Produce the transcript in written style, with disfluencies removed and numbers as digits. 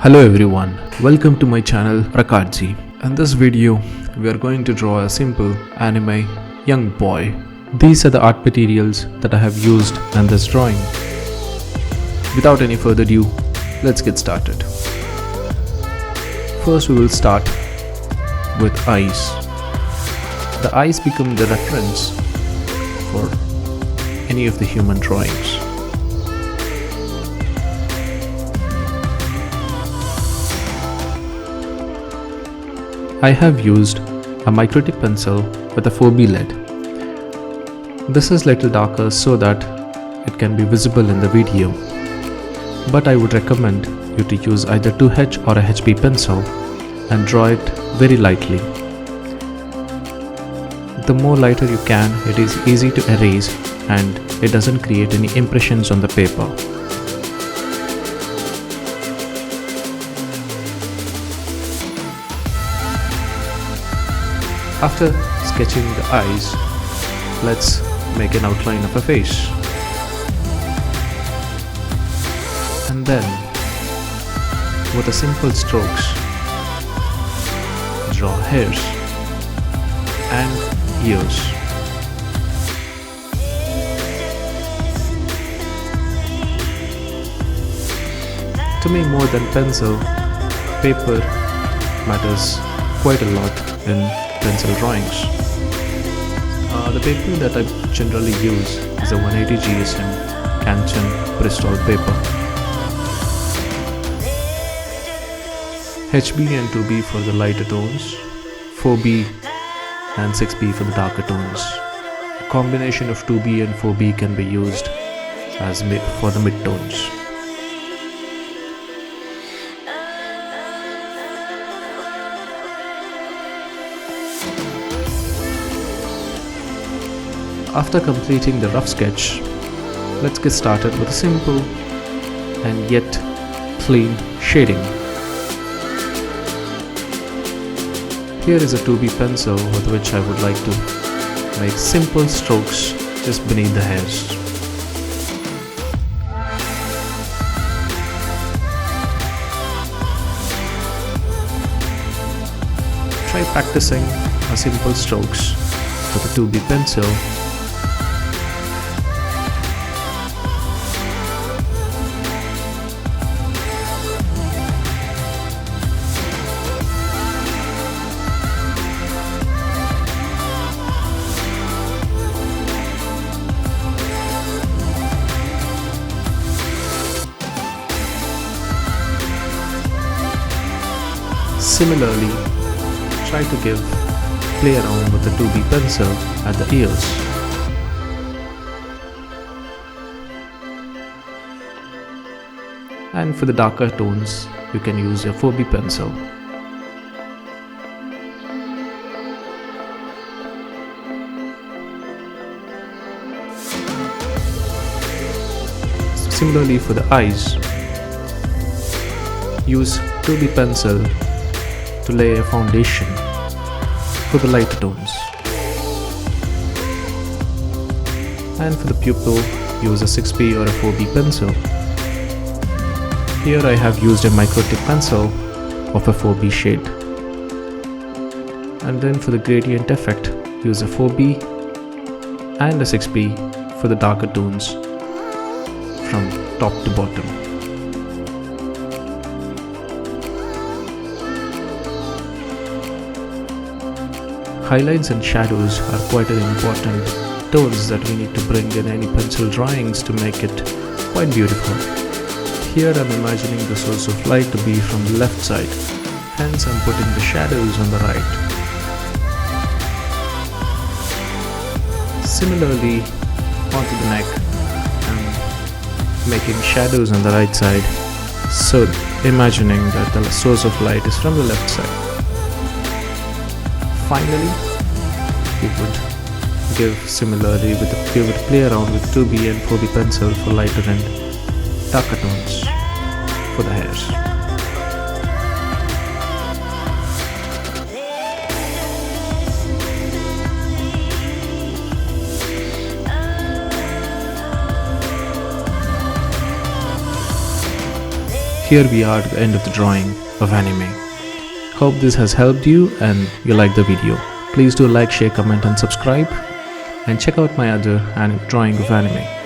Hello everyone, welcome to my channel Rakartzy. In this video, we are going to draw a simple anime young boy. These are the art materials that I have used in this drawing. Without any further ado, let's get started. First we will start with eyes. The eyes become the reference for any of the human drawings. I have used a microtip pencil with a 4B lead. This is little darker so that it can be visible in the video, but I would recommend you to use either 2H or a HB pencil and draw it very lightly. The more lighter you can, it is easy to erase and it doesn't create any impressions on the paper. After sketching the eyes, let's make an outline of a face. And then, with the simple strokes, draw hairs and ears. To me, more than pencil, paper matters quite a lot in pencil drawings. The paper that I generally use is a 180 GSM Canson Bristol paper. HB and 2B for the lighter tones, 4B and 6B for the darker tones. A combination of 2B and 4B can be used as for the mid-tones. After completing the rough sketch, let's get started with a simple and yet clean shading. Here is a 2B pencil with which I would like to make simple strokes just beneath the hairs. Try practicing a simple strokes with a 2B pencil. Similarly, try to play around with the 2B pencil at the ears. And for the darker tones, you can use your 4B pencil. Similarly for the eyes, use 2B pencil to lay a foundation for the lighter tones. And for the pupil, use a 6B or a 4B pencil. Here I have used a microtip pencil of a 4B shade. And then for the gradient effect, use a 4B and a 6B for the darker tones from top to bottom. Highlights and shadows are quite an important tones that we need to bring in any pencil drawings to make it quite beautiful. Here I'm imagining the source of light to be from the left side, hence I'm putting the shadows on the right. Similarly, onto the neck, I'm making shadows on the right side, so imagining that the source of light is from the left side. Finally, we would play around with 2B and 4B pencil for lighter and darker tones for the hairs. here we are at the end of the drawing of anime. Hope this has helped you and you like the video. Please do like, share, comment and subscribe, and check out my other drawing of anime.